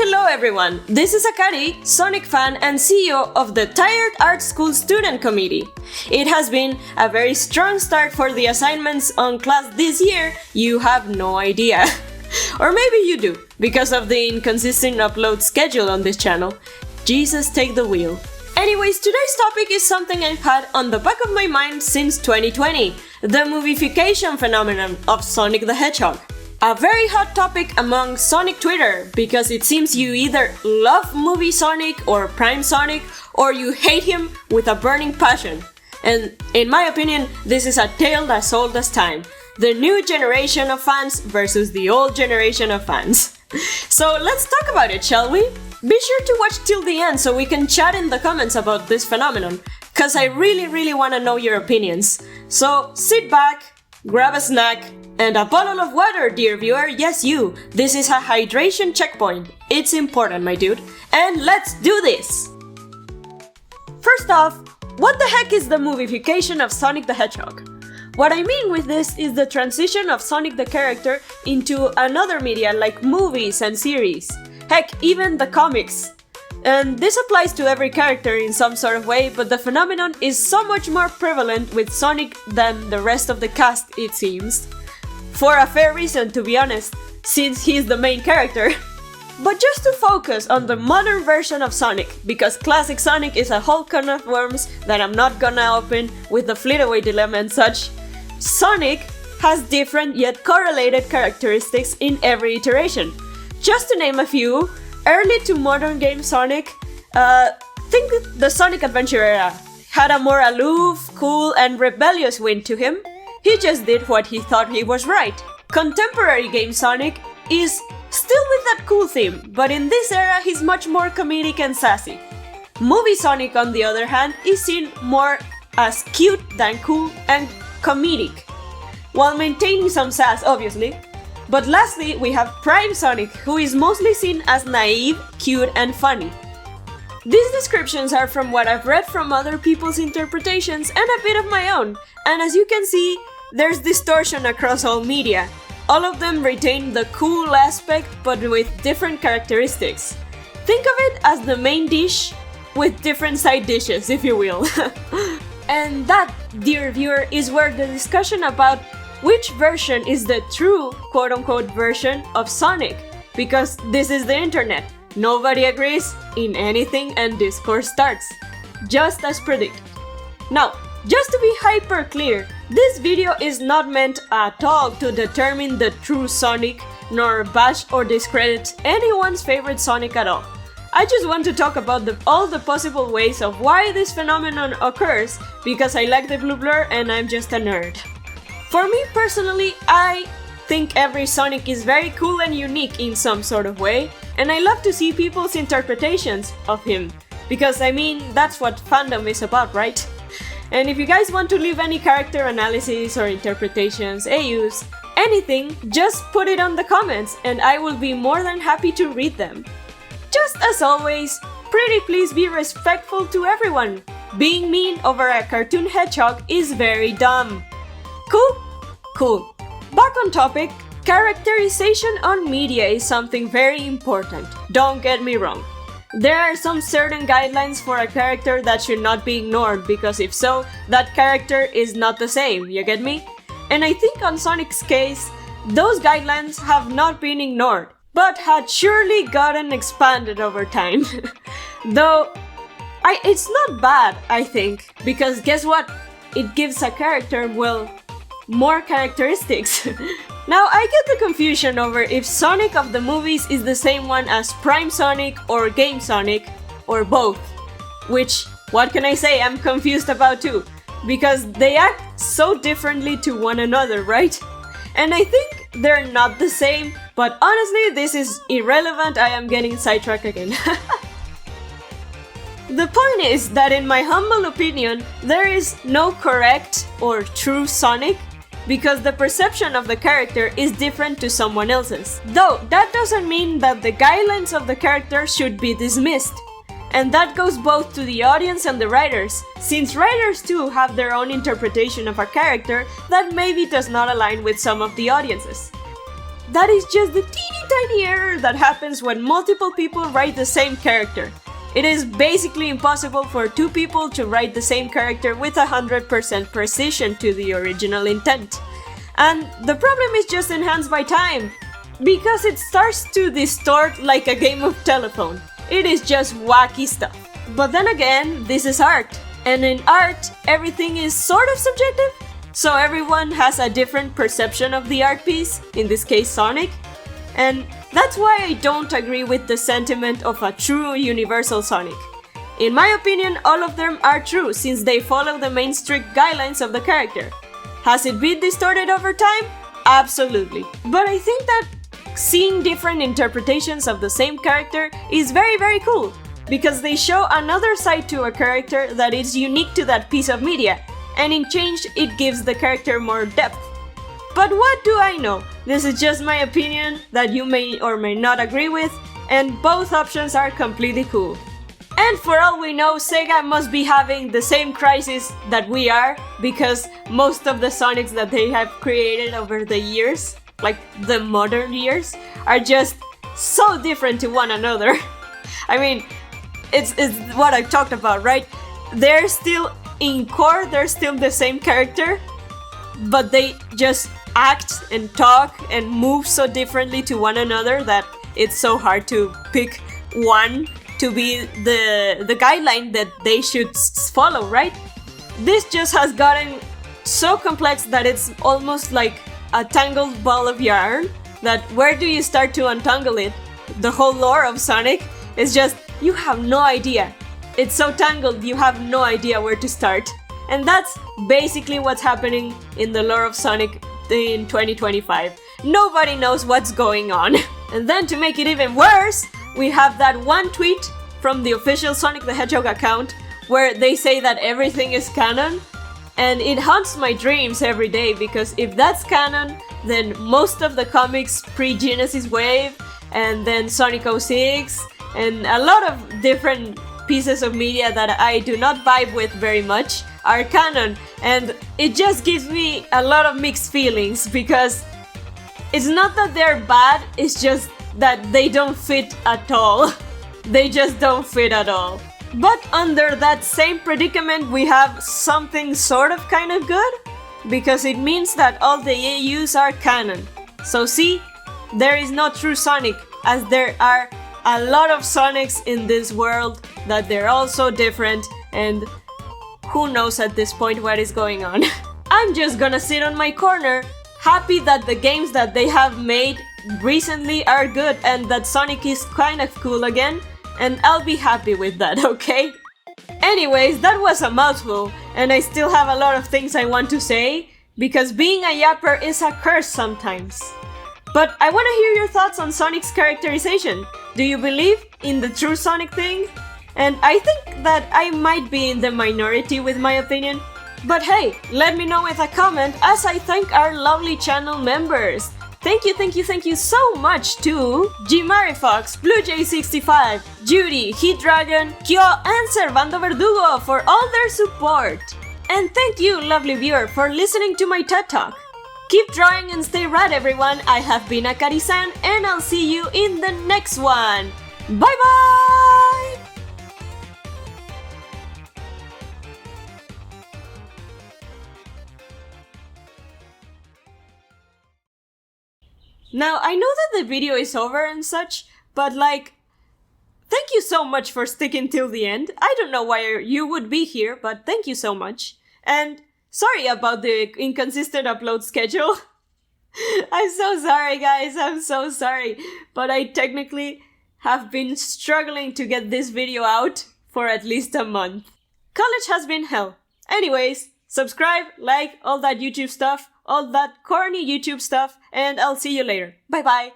hello everyone! This is Akari, Sonic fan and CEO of the Tired Art School Student Committee. It has been a very strong start for the assignments on class this year, you have no idea. Or maybe you do, because of the inconsistent upload schedule on this channel. Jesus take the wheel. Anyways, today's topic is something I've had on the back of my mind since 2020, the movification phenomenon of Sonic the Hedgehog. A very hot topic among Sonic Twitter, because it seems you either love movie Sonic or Prime Sonic, or you hate him with a burning passion. And in my opinion, this is a tale as old as time. The new generation of fans versus the old generation of fans. So let's talk about it, shall we? Be sure to watch till the end so we can chat in the comments about this phenomenon, cause I really wanna know your opinions. So sit back, grab a snack, and a bottle of water, dear viewer, yes you! This is a hydration checkpoint. It's important, my dude. And let's do this! First off, what the heck is the movification of Sonic the Hedgehog? What I mean with this is the transition of Sonic the character into another media like movies and series. Heck, even the comics. And this applies to every character in some sort of way, but the phenomenon is so much more prevalent with Sonic than the rest of the cast, it seems. For a fair reason, to be honest, since he's the main character. But just to focus on the modern version of Sonic, because classic Sonic is a whole can of worms that I'm not gonna open with the Fleetaway dilemma and such, Sonic has different yet correlated characteristics in every iteration. Just to name a few, early to modern game Sonic, think the Sonic Adventure era, had a more aloof, cool and rebellious wind to him. He just did what he thought he was right. Contemporary game Sonic is still with that cool theme, but in this era he's much more comedic and sassy. Movie Sonic, on the other hand, is seen more as cute than cool and comedic, while maintaining some sass, obviously. But lastly, we have Prime Sonic, who is mostly seen as naive, cute and funny. These descriptions are from what I've read from other people's interpretations and a bit of my own, and as you can see, there's distortion across all media. All of them retain the cool aspect but with different characteristics. Think of it as the main dish with different side dishes, if you will. And that, dear viewer, is where the discussion about which version is the true quote-unquote version of Sonic, because this is the internet. Nobody agrees in anything and discourse starts, just as predicted. Now, just to be hyper clear, this video is not meant at all to determine the true Sonic, nor bash or discredit anyone's favorite Sonic at all. I just want to talk about all the possible ways of why this phenomenon occurs, because I like the blue blur and I'm just a nerd. For me personally, I think every Sonic is very cool and unique in some sort of way, and I love to see people's interpretations of him, because I mean, that's what fandom is about, right? And if you guys want to leave any character analysis or interpretations, AUs, anything, just put it on the comments and I will be more than happy to read them. Just as always, pretty please be respectful to everyone. Being mean over a cartoon hedgehog is very dumb. Cool? Cool. Back on topic, characterization on media is something very important, don't get me wrong. There are some certain guidelines for a character that should not be ignored, because if so, that character is not the same, you get me? And I think on Sonic's case, those guidelines have not been ignored, but had surely gotten expanded over time. Though, it's not bad, I think, because guess what? It gives a character, well, more characteristics. Now, I get the confusion over if Sonic of the movies is the same one as Prime Sonic or Game Sonic, or both. Which, what can I say, I'm confused about too, because they act so differently to one another, right? And I think they're not the same, but honestly, this is irrelevant, I am getting sidetracked again. The point is that in my humble opinion, there is no correct or true Sonic, because the perception of the character is different to someone else's. Though, that doesn't mean that the guidelines of the character should be dismissed. And that goes both to the audience and the writers, since writers too have their own interpretation of a character that maybe does not align with some of the audiences. that is just the teeny tiny error that happens when multiple people write the same character. It is basically impossible for two people to write the same character with 100% precision to the original intent. And the problem is just enhanced by time, because it starts to distort like a game of telephone. It is just wacky stuff. But then again, this is art. And in art, everything is sort of subjective. So everyone has a different perception of the art piece, in this case Sonic. And that's why I don't agree with the sentiment of a true universal Sonic. In my opinion, all of them are true since they follow the main strict guidelines of the character. Has it been distorted over time? Absolutely. But I think that seeing different interpretations of the same character is very, very cool, because they show another side to a character that is unique to that piece of media, and in change it gives the character more depth. But what do I know? This is just my opinion that you may or may not agree with, and both options are completely cool. And for all we know, Sega must be having the same crisis that we are, because most of the Sonics that they have created over the years, like the modern years, are just so different to one another. I mean, it's what I talked about, right? They're still in core, they're still the same character, but they just act and talk and move so differently to one another that it's so hard to pick one to be the guideline that they should follow, right? This just has gotten so complex that it's almost like a tangled ball of yarn, that where do you start to untangle it? The whole lore of Sonic is just, you have no idea. It's so tangled, you have no idea where to start. And that's basically what's happening in the lore of Sonic in 2025. Nobody knows what's going on. And then to make it even worse, we have that one tweet from the official Sonic the Hedgehog account where they say that everything is canon. And it haunts my dreams every day, because if that's canon, then most of the comics pre-Genesis Wave, and then Sonic 06, and a lot of different pieces of media that I do not vibe with very much are canon. And it just gives me a lot of mixed feelings, because it's not that they're bad, it's just that they don't fit at all. They just don't fit at all. But under that same predicament, we have something sort of kind of good, because it means that all the AUs are canon. So see, there is no true Sonic, as there are a lot of Sonics in this world that they're all so different, and who knows at this point what is going on. I'm just gonna sit on my corner, happy that the games that they have made recently are good and that Sonic is kind of cool again, and I'll be happy with that, okay? Anyways, that was a mouthful, and I still have a lot of things I want to say, because being a yapper is a curse sometimes. But I want to hear your thoughts on Sonic's characterization. Do you believe in the true Sonic thing? And I think that I might be in the minority with my opinion. But hey, let me know with a comment, as I thank our lovely channel members. Thank you so much to Jimari Fox, BlueJ65, Judy, Heat Dragon, Kyo, and Servando Verdugo for all their support. And thank you, lovely viewer, for listening to my TED Talk. Keep drawing and stay rad, everyone. I have been Akari-san, and I'll see you in the next one. Bye bye! Now, I know that the video is over and such, but like, thank you so much for sticking till the end. I don't know why you would be here, but thank you so much. And sorry about the inconsistent upload schedule. I'm so sorry, guys, I'm so sorry. But I technically have been struggling to get this video out for at least a month. College has been hell. Anyways, subscribe, like, all that YouTube stuff, all that corny YouTube stuff, and I'll see you later. Bye bye!